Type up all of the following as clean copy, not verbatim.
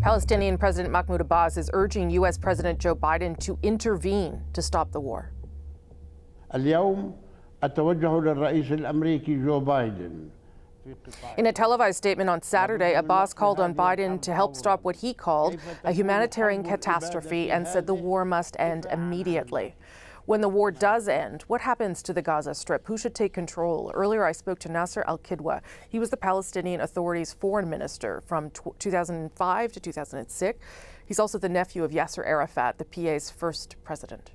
Palestinian President Mahmoud Abbas is urging U.S. President Joe Biden to intervene to stop the war. اليوم أتوجه للرئيس الأمريكي جو بايدن. In a televised statement on Saturday, Abbas called on Biden to help stop what he called a humanitarian catastrophe and said the war must end immediately. When the war does end, what happens to the Gaza Strip? Who should take control? Earlier, I spoke to Nasser al-Kidwa. He was the Palestinian Authority's foreign minister from 2005 to 2006. He's also the nephew of Yasser Arafat, the PA's first president.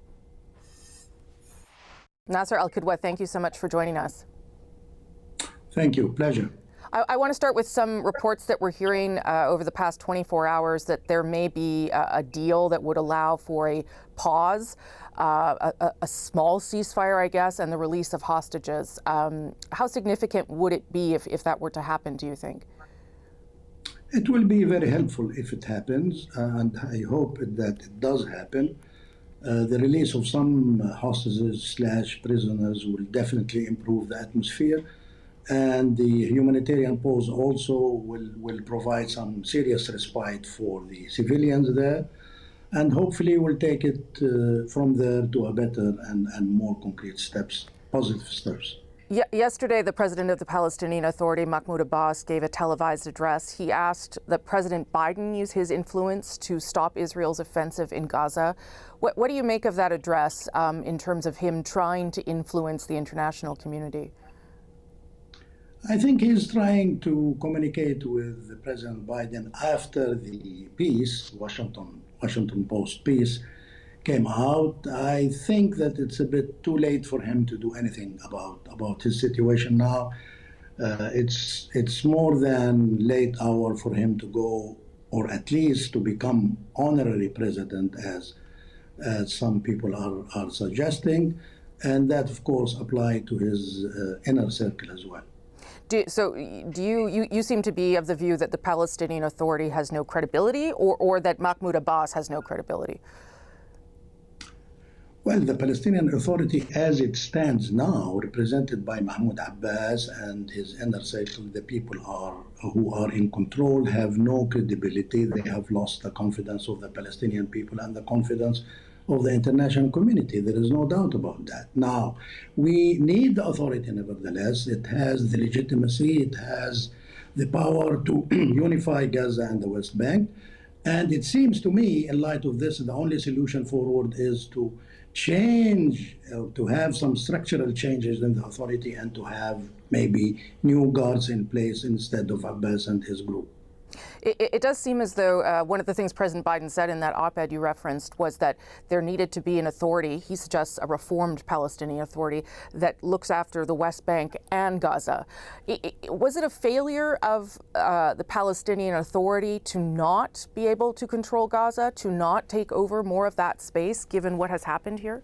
Nasser al-Kidwa, thank you so much for joining us. Thank you. Pleasure. I want to start with some reports that we're hearing over the past 24 hours that there may be a deal that would allow for a pause, a small ceasefire, I guess, and the release of hostages. How significant would it be if that were to happen, do you think? It will be very helpful if it happens, and I hope that it does happen. The release of some hostages/prisoners will definitely improve the atmosphere. And the humanitarian pause also will provide some serious respite for the civilians there, and hopefully will take it from there to a better and more concrete steps, positive steps. Yesterday, the president of the Palestinian Authority, Mahmoud Abbas, gave a televised address. He asked that President Biden use his influence to stop Israel's offensive in Gaza. What do you make of that address in terms of him trying to influence the international community? I think he's trying to communicate with President Biden after the piece, Washington Post piece, came out. I think that it's a bit too late for him to do anything about his situation now. It's more than late hour for him to go, or at least to become honorary president, as some people are suggesting, and that of course apply to his inner circle as well. You seem to be of the view that the Palestinian Authority has no credibility, or that Mahmoud Abbas has no credibility? Well, the Palestinian Authority, as it stands now, represented by Mahmoud Abbas and his inner circle, the people who are in control, have no credibility. They have lost the confidence of the Palestinian people and the confidence of the international community. There is no doubt about that. Now, we need the authority nevertheless. It has the legitimacy, it has the power to unify Gaza and the West Bank. And it seems to me, in light of this, the only solution forward is to change, to have some structural changes in the authority and to have maybe new guards in place instead of Abbas and his group. It does seem as though one of the things President Biden said in that op-ed you referenced was that there needed to be an authority, he suggests a reformed Palestinian Authority, that looks after the West Bank and Gaza. Was it a failure of the Palestinian Authority to not be able to control Gaza, to not take over more of that space, given what has happened here?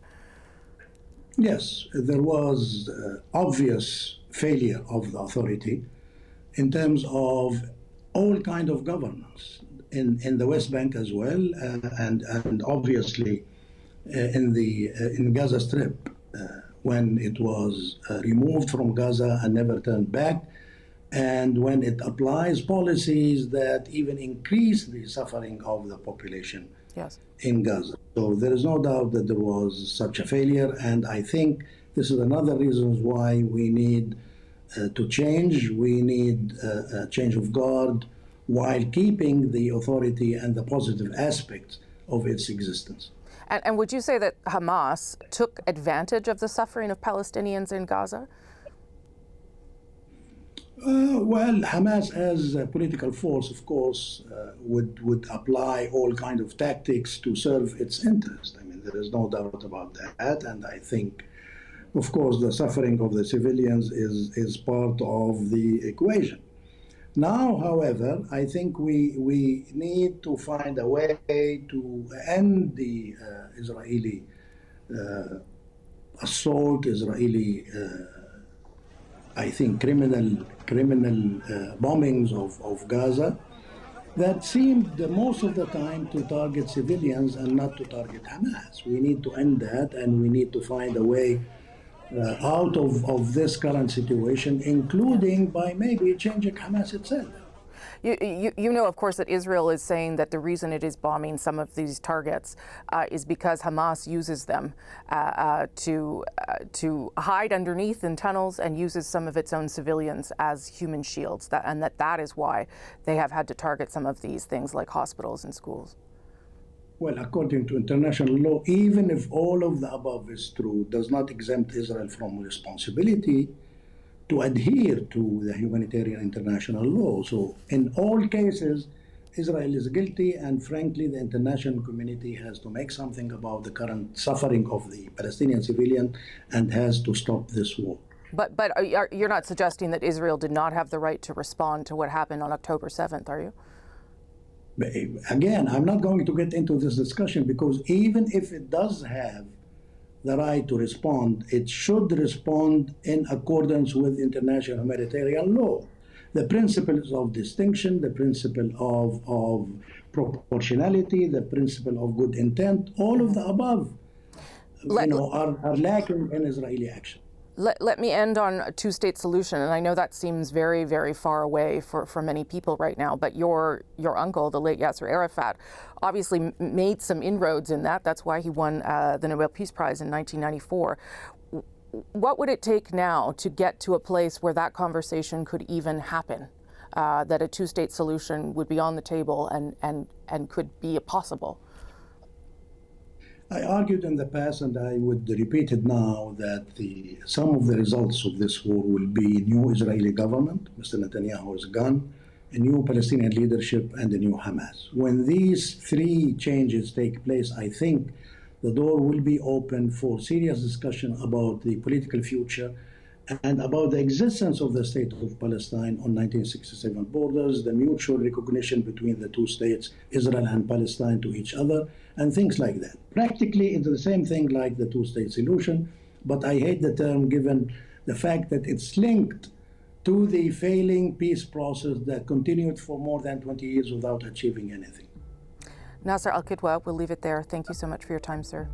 Yes, there was obvious failure of the authority in terms of all kind of governance in the West Bank as well, and obviously in Gaza Strip when it was removed from Gaza and never turned back, and when it applies policies that even increase the suffering of the population in Gaza. So there is no doubt that there was such a failure, and I think this is another reason why we need to change. We need a change of guard while keeping the authority and the positive aspects of its existence. And would you say that Hamas took advantage of the suffering of Palestinians in Gaza? Well, Hamas as a political force, of course, would apply all kinds of tactics to serve its interest. I mean, there is no doubt about that. And I think, of course, the suffering of the civilians is part of the equation. Now, however, I think we need to find a way to end the Israeli assault, Israeli, I think, criminal bombings of Gaza that seemed most of the time to target civilians and not to target Hamas. We need to end that, and we need to find a way out of this current situation, including by maybe changing Hamas itself. You know, of course, that Israel is saying that the reason it is bombing some of these targets is because Hamas uses them to hide underneath in tunnels and uses some of its own civilians as human shields, and that is why they have had to target some of these things like hospitals and schools. Well, according to international law, even if all of the above is true, does not exempt Israel from responsibility to adhere to the humanitarian international law. So in all cases, Israel is guilty, and frankly, the international community has to make something about the current suffering of the Palestinian civilian and has to stop this war. But you're not suggesting that Israel did not have the right to respond to what happened on October 7th, are you? But again, I'm not going to get into this discussion, because even if it does have the right to respond, it should respond in accordance with international humanitarian law. The principles of distinction, the principle of proportionality, the principle of good intent, all of the above are lacking in Israeli action. Let me end on a two-state solution, and I know that seems very, very far away for many people right now, but your uncle, the late Yasser Arafat, obviously made some inroads in that. That's why he won the Nobel Peace Prize in 1994. What would it take now to get to a place where that conversation could even happen, that a two-state solution would be on the table and could be possible? I argued in the past, and I would repeat it now, that some of the results of this war will be new Israeli government, Mr. Netanyahu is gone, a new Palestinian leadership, and a new Hamas. When these three changes take place, I think the door will be open for serious discussion about the political future and about the existence of the state of Palestine on 1967 borders, the mutual recognition between the two states, Israel and Palestine, to each other, and things like that. Practically, it's the same thing like the two-state solution, but I hate the term given the fact that it's linked to the failing peace process that continued for more than 20 years without achieving anything. Nasser al-Kidwa, we'll leave it there. Thank you so much for your time, sir.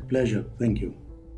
Pleasure. Thank you.